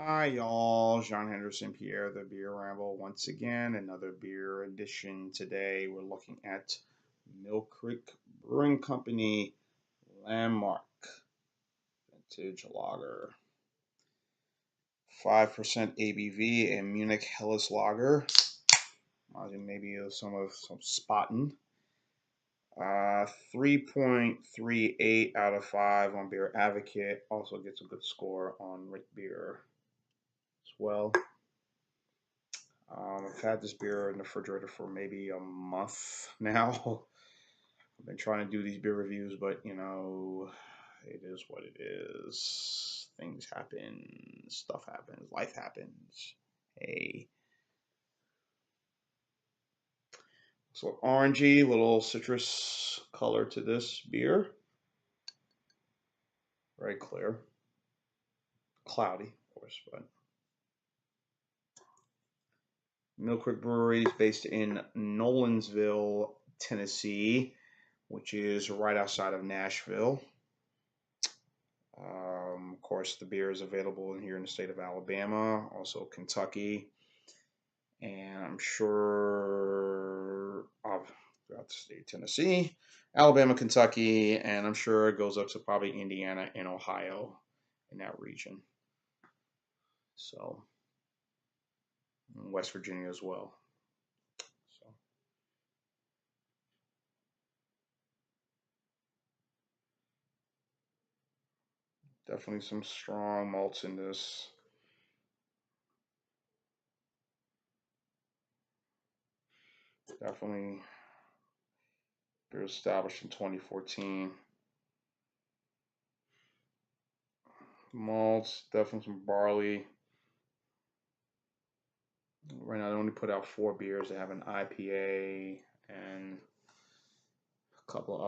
Hi, y'all. Jean Henderson Pierre, the Beer Ramble. Once again, another beer edition. Today, we're looking at Mill Creek Brewing Company Landmark Vintage Lager. 5% ABV and Munich Helles Lager. Maybe some spotting. 3.38 out of 5 on Beer Advocate. Also gets a good score on Rick Beer as well. I've had this beer in the refrigerator for maybe a month now. I've been trying to do these beer reviews, but it is what it is. Things happen, stuff happens, life happens. Hey. So orangey, little citrus color to this beer. Very clear. Cloudy, of course, but Mill Creek Brewery is based in Nolensville, Tennessee, which is right outside of Nashville. Of course, the beer is available here in the state of Alabama, also Kentucky, and I'm sure throughout the state of Tennessee, Alabama, Kentucky, and I'm sure it goes up to probably Indiana and Ohio in that region. So, West Virginia as well. So, definitely some strong malts in this. Definitely beer established in 2014. Malts, definitely some barley. Right now, they only put out 4 beers. They have an IPA and a couple of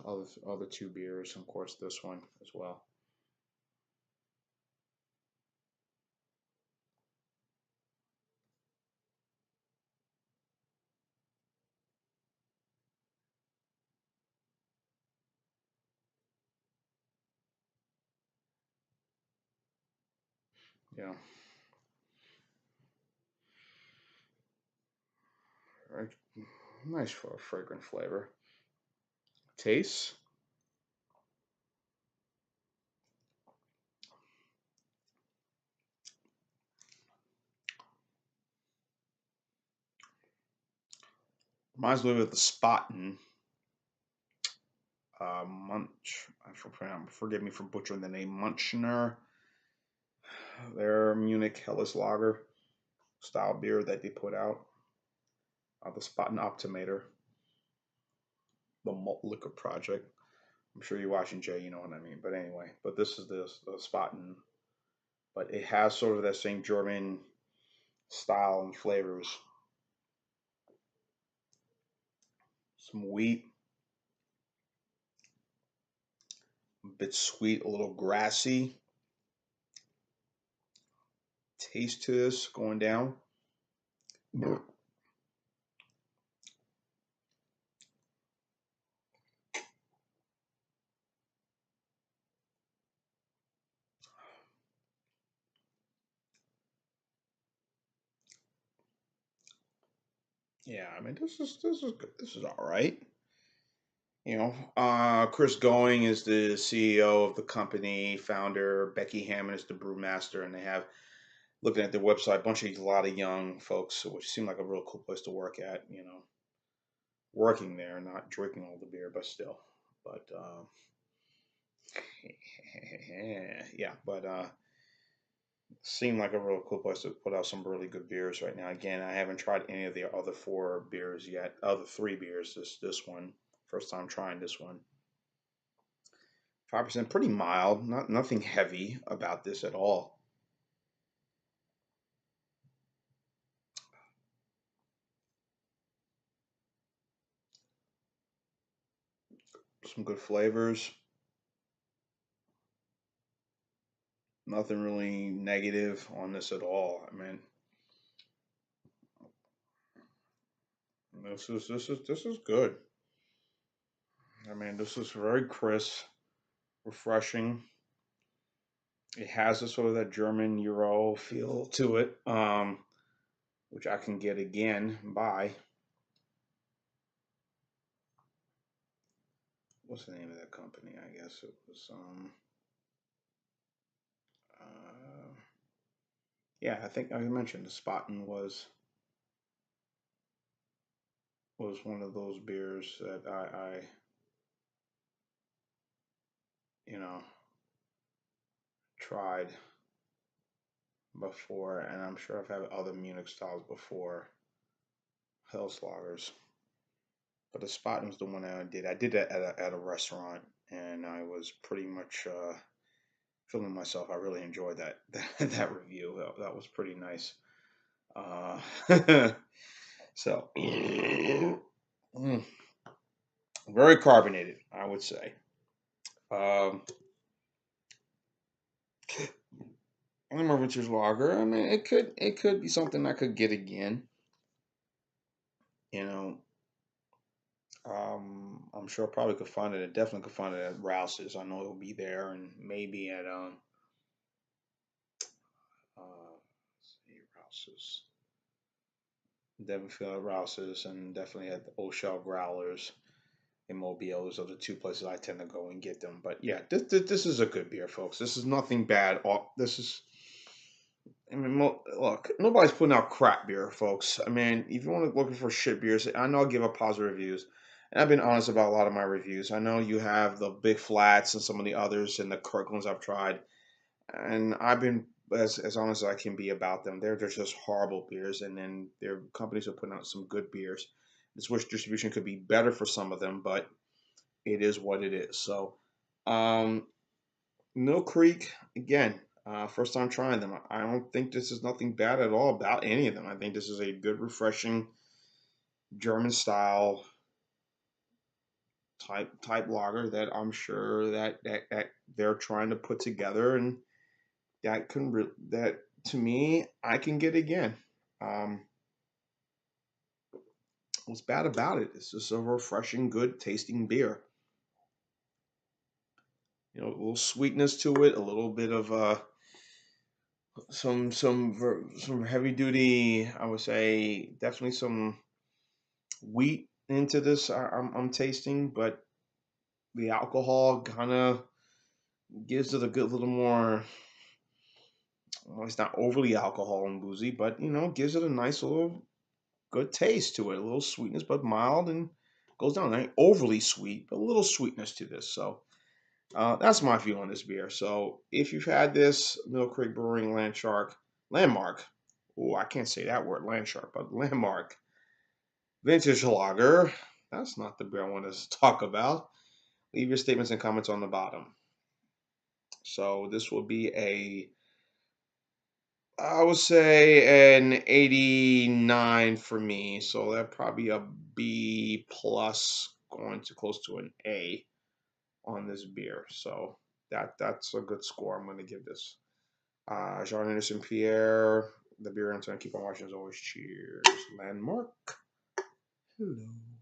other 2 beers, and of course this one as well. Yeah, very nice for a fragrant flavor. Taste. Reminds me of the Spaten Munch. Forgive me for butchering the name. Munchner. Their Munich Helles Lager style beer that they put out. The Spaten Optimator. The Malt Liquor Project. I'm sure you're watching Jay, you know what I mean. But anyway, this is the Spaten, but it has sort of that same German style and flavors. Some wheat, a bit sweet, a little grassy taste to this going down. Yeah, I mean this is good. This is all right. Chris Going is the CEO of the company, founder. Becky Hammond is the brewmaster, and they have looking at their website a lot of young folks, which seem like a real cool place to work at. Working there, not drinking all the beer, but still. But yeah, but seemed like a real cool place to put out some really good beers right now. Again, I haven't tried any of the other 4 beers yet. Other 3 beers. This one, first time trying this one. 5%, pretty mild. Nothing heavy about this at all. Some good flavors. Nothing really negative on this at all. I mean, this is good. I mean, this is very crisp, refreshing. It has a sort of that German Euro feel to it, which I can get again by what's the name of that company? I guess it was uh, yeah, I think I mentioned the Spaten was one of those beers that I you know tried before, and I'm sure I've had other Munich styles before, Hellslagers. But the Spaten was the one I did. I did that at a restaurant, and I was pretty much feeling myself. I really enjoyed that review. That was pretty nice. Uh, so, mm, very carbonated, I would say. Um, I'm a Richards Lager. I mean, it could be something I could get again. You know, I'm sure I probably could find it. I definitely could find it at Rouse's. I know it'll be there, and maybe at let's see, Rouse's, definitely at Rouse's, and definitely at the Old Shell Growlers in Mobile. Those are the two places I tend to go and get them. But yeah, this is a good beer, folks. This is nothing bad. This is. I mean, look, nobody's putting out crap beer, folks. I mean, if you want to looking for shit beers, I know I'll give up positive reviews. And I've been honest about a lot of my reviews. I know you have the Big Flats and some of the others and the Kirklands I've tried. And I've been as honest as I can be about them. They're just horrible beers. And then their companies are putting out some good beers. This wish distribution could be better for some of them, but it is what it is. So, um, Mill Creek, again, first time trying them. I don't think this is nothing bad at all about any of them. I think this is a good, refreshing German style type lager that I'm sure that they're trying to put together, and that to me I can get again. Um, what's bad about it? It's just a refreshing, good tasting beer. You know, a little sweetness to it, a little bit of some heavy duty. I would say definitely some wheat into this. I'm tasting, but the alcohol kind of gives it a good little more. Well, it's not overly alcohol and boozy, but gives it a nice little good taste to it. A little sweetness, but mild and goes down. Not overly sweet, but a little sweetness to this. So that's my view on this beer. So if you've had this Mill Creek Brewing Landmark. Oh, I can't say that word, Landshark, but Landmark Vintage Lager. That's not the beer I want to talk about. Leave your statements and comments on the bottom. So this will be I would say an 89 for me. So that probably a B plus, going to close to an A on this beer. So that's a good score. I'm going to give this. Jean Anderson Pierre, the beer I'm going to keep on watching as always. Cheers, Landmark. Hello.